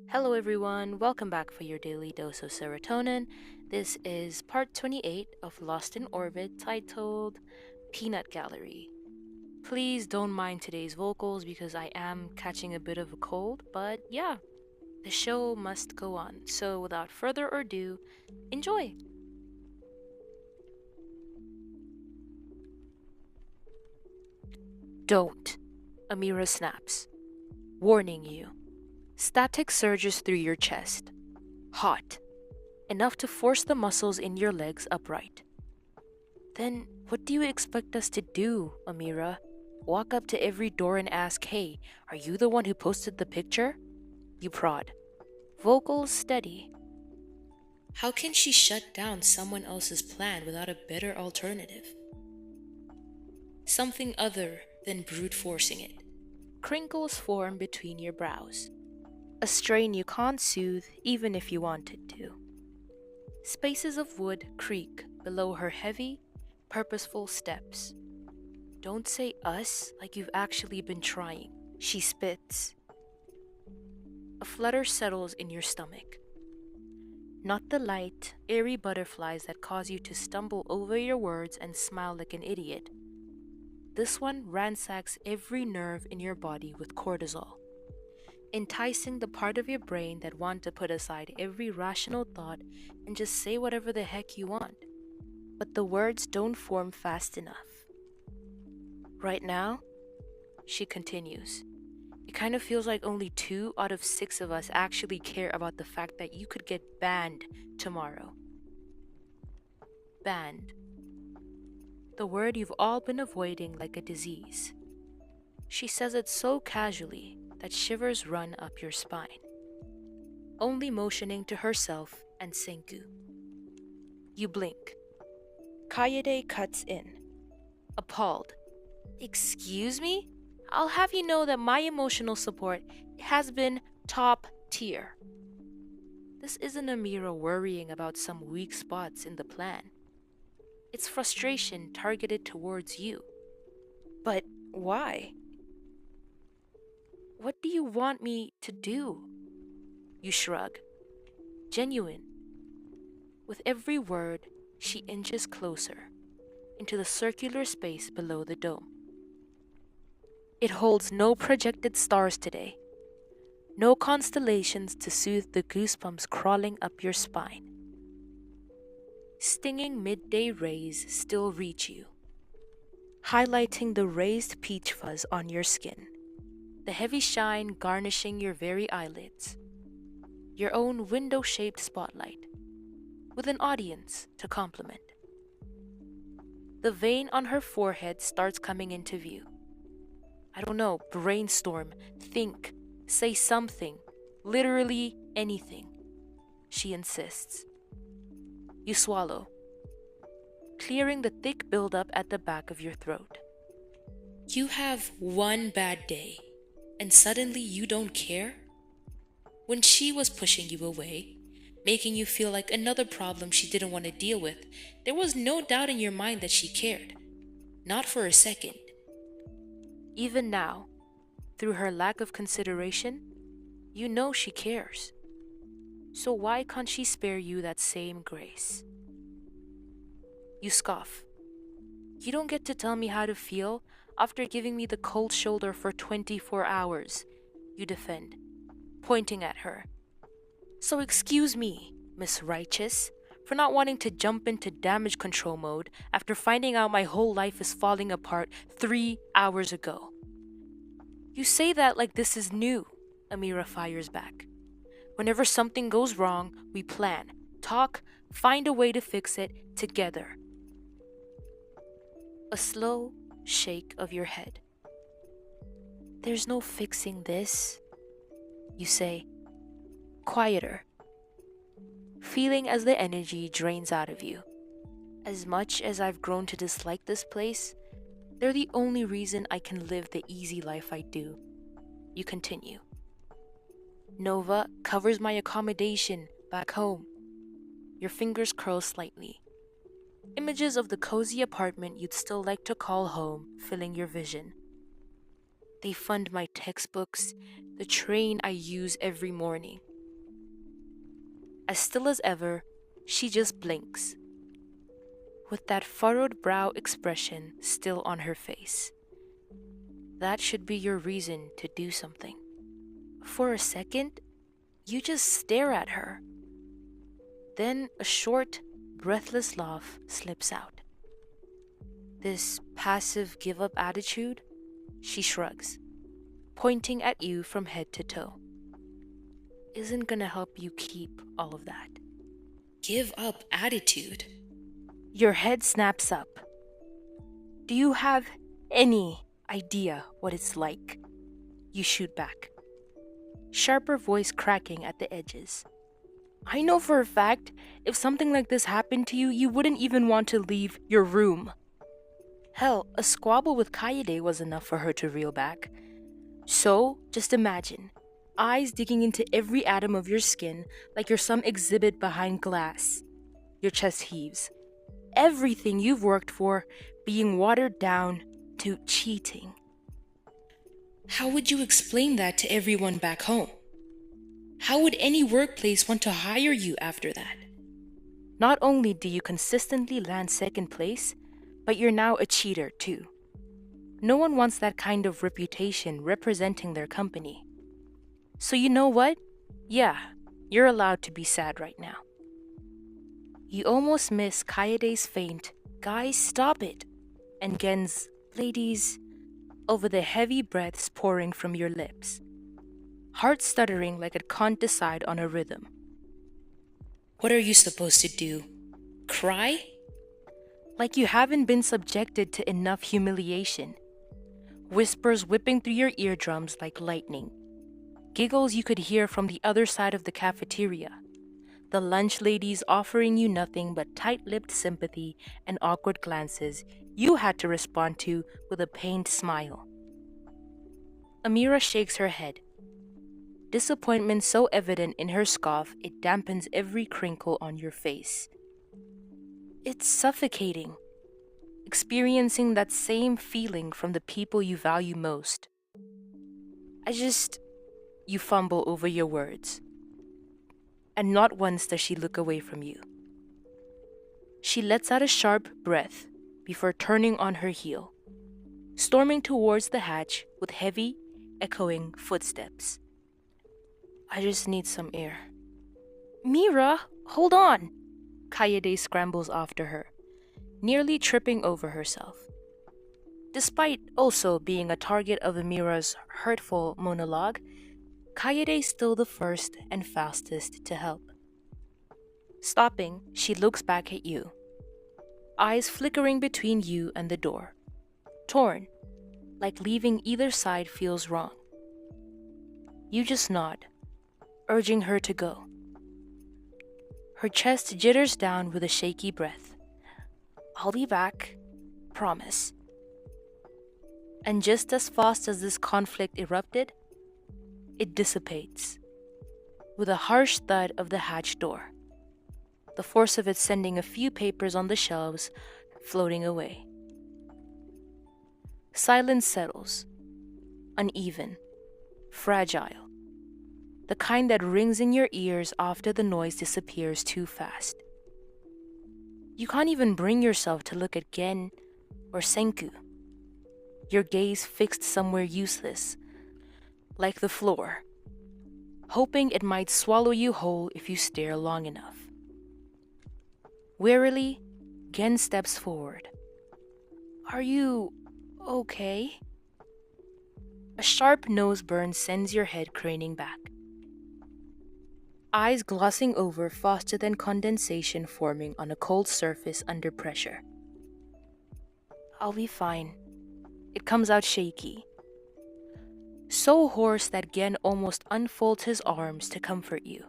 Hello, everyone. Welcome back for your daily dose of serotonin. This is part 28 of Lost in Orbit titled Peanut Gallery. Please don't mind today's vocals because I am catching a bit of a cold, but yeah, the show must go on. So, without further ado, enjoy! Don't, Amira snaps, warning you. Static surges through your chest. Hot. Enough to force the muscles in your legs upright. Then what do you expect us to do, Amira? Walk up to every door and ask, hey, are you the one who posted the picture? You prod. Vocals steady. How can she shut down someone else's plan without a better alternative? Something other than brute forcing it. Crinkles form between your brows. A strain you can't soothe even if you wanted to. Spaces of wood creak below her heavy, purposeful steps. Don't say us like you've actually been trying, she spits. A flutter settles in your stomach. Not the light, airy butterflies that cause you to stumble over your words and smile like an idiot. This one ransacks every nerve in your body with cortisol, enticing the part of your brain that wants to put aside every rational thought and just say whatever the heck you want. But the words don't form fast enough. Right now, she continues, it kind of feels like only 2 out of 6 of us actually care about the fact that you could get banned tomorrow. Banned. The word you've all been avoiding like a disease. She says it so casually that shivers run up your spine, only motioning to herself and Senku. You blink. Kaede cuts in, appalled. Excuse me? I'll have you know that my emotional support has been top tier. This isn't Amira worrying about some weak spots in the plan. It's frustration targeted towards you. But why? What do you want me to do? You shrug. Genuine. With every word, she inches closer into the circular space below the dome. It holds no projected stars today, no constellations to soothe the goosebumps crawling up your spine. Stinging midday rays still reach you, highlighting the raised peach fuzz on your skin, the heavy shine garnishing your very eyelids, your own window-shaped spotlight, with an audience to compliment. The vein on her forehead starts coming into view. I don't know, brainstorm, think, say something, literally anything, she insists. You swallow, clearing the thick buildup at the back of your throat. You have one bad day, and suddenly you don't care? When she was pushing you away, making you feel like another problem she didn't want to deal with, there was no doubt in your mind that she cared. Not for a second. Even now, through her lack of consideration, you know she cares. So why can't she spare you that same grace? You scoff. You don't get to tell me how to feel after giving me the cold shoulder for 24 hours, you defend, pointing at her. So excuse me, Miss Righteous, for not wanting to jump into damage control mode after finding out my whole life is falling apart 3 hours ago. You say that like this is new, Amira fires back. Whenever something goes wrong, we plan, talk, find a way to fix it together. A slow shake of your head. There's no fixing this, you say, quieter, feeling as the energy drains out of you. As much as I've grown to dislike this place, they're the only reason I can live the easy life I do. You continue. Nova covers my accommodation back home. Your fingers curl slightly. Images of the cozy apartment you'd still like to call home filling your vision. They fund my textbooks, the train I use every morning. As still as ever, she just blinks, with that furrowed brow expression still on her face. That should be your reason to do something. For a second, you just stare at her. Then a short, breathless laugh slips out. This passive give-up attitude, she shrugs, pointing at you from head to toe, isn't gonna help you keep all of that. Give up attitude? Your head snaps up. Do you have any idea what it's like? You shoot back, sharper voice cracking at the edges. I know for a fact, if something like this happened to you, you wouldn't even want to leave your room. Hell, a squabble with Kaede was enough for her to reel back. So, just imagine, eyes digging into every atom of your skin like you're some exhibit behind glass. Your chest heaves. Everything you've worked for being watered down to cheating. How would you explain that to everyone back home? How would any workplace want to hire you after that? Not only do you consistently land second place, but you're now a cheater too. No one wants that kind of reputation representing their company. So you know what? Yeah, you're allowed to be sad right now. You almost miss Kaede's faint, "Guys, stop it," and Gen's, "Ladies," over the heavy breaths pouring from your lips. Heart stuttering like it can't decide on a rhythm. What are you supposed to do? Cry? Like you haven't been subjected to enough humiliation. Whispers whipping through your eardrums like lightning. Giggles you could hear from the other side of the cafeteria. The lunch ladies offering you nothing but tight-lipped sympathy and awkward glances you had to respond to with a pained smile. Amira shakes her head. Disappointment so evident in her scoff it dampens every crinkle on your face. It's suffocating, experiencing that same feeling from the people you value most. You fumble over your words. And not once does she look away from you. She lets out a sharp breath before turning on her heel, storming towards the hatch with heavy, echoing footsteps. I just need some air. Mira, hold on! Kaede scrambles after her, nearly tripping over herself. Despite also being a target of Amira's hurtful monologue, Kaede's still the first and fastest to help. Stopping, she looks back at you, eyes flickering between you and the door, torn, like leaving either side feels wrong. You just nod, urging her to go. Her chest jitters down with a shaky breath. I'll be back, promise. And just as fast as this conflict erupted, it dissipates, with a harsh thud of the hatch door, the force of it sending a few papers on the shelves floating away. Silence settles, uneven, fragile, the kind that rings in your ears after the noise disappears too fast. You can't even bring yourself to look at Gen or Senku, your gaze fixed somewhere useless, like the floor, hoping it might swallow you whole if you stare long enough. Wearily, Gen steps forward. Are you okay? A sharp nose burn sends your head craning back. Eyes glossing over faster than condensation forming on a cold surface under pressure. I'll be fine. It comes out shaky. So hoarse that Gen almost unfolds his arms to comfort you.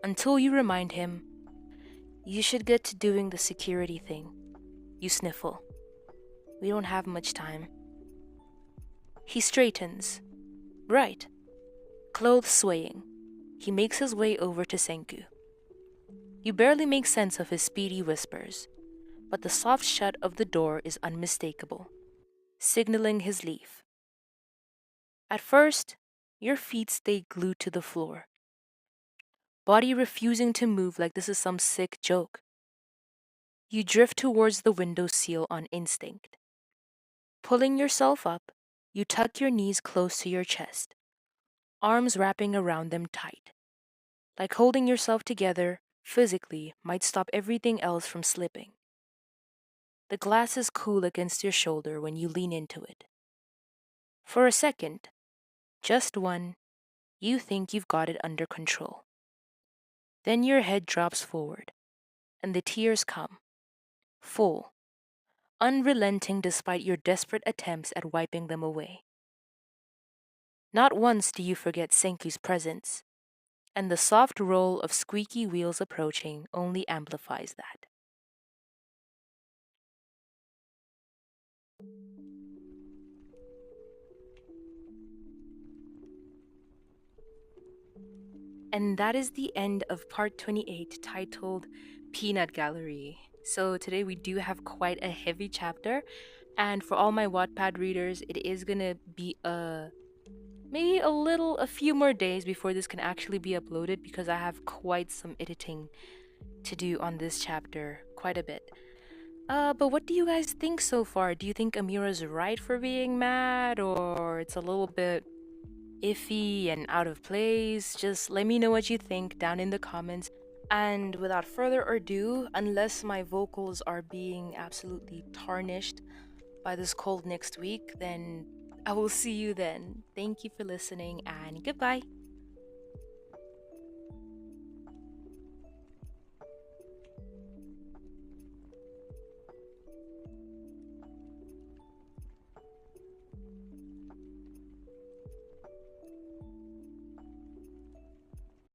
Until you remind him, you should get to doing the security thing. You sniffle. We don't have much time. He straightens. Right. Clothes swaying, he makes his way over to Senku. You barely make sense of his speedy whispers, but the soft shut of the door is unmistakable, signaling his leave. At first, Your feet stay glued to the floor, body refusing to move like this is some sick joke. You drift towards the window sill on instinct. Pulling yourself up, you tuck your knees close to your chest, arms wrapping around them tight. Like holding yourself together physically might stop everything else from slipping. The glass is cool against your shoulder when you lean into it. For a second, just one, you think you've got it under control. Then your head drops forward, and the tears come, full, unrelenting despite your desperate attempts at wiping them away. Not once do you forget Senku's presence, and the soft roll of squeaky wheels approaching only amplifies that. And that is the end of part 28, titled Peanut Gallery. So today we do have quite a heavy chapter, and for all my Wattpad readers, it is gonna be maybe a few more days before this can actually be uploaded because I have quite some editing to do on this chapter, quite a bit. But what do you guys think so far? Do you think Amira's right for being mad, or it's a little bit iffy and out of place? Just let me know what you think down in the comments. And without further ado, unless my vocals are being absolutely tarnished by this cold next week, then I will see you then. Thank you for listening, and goodbye.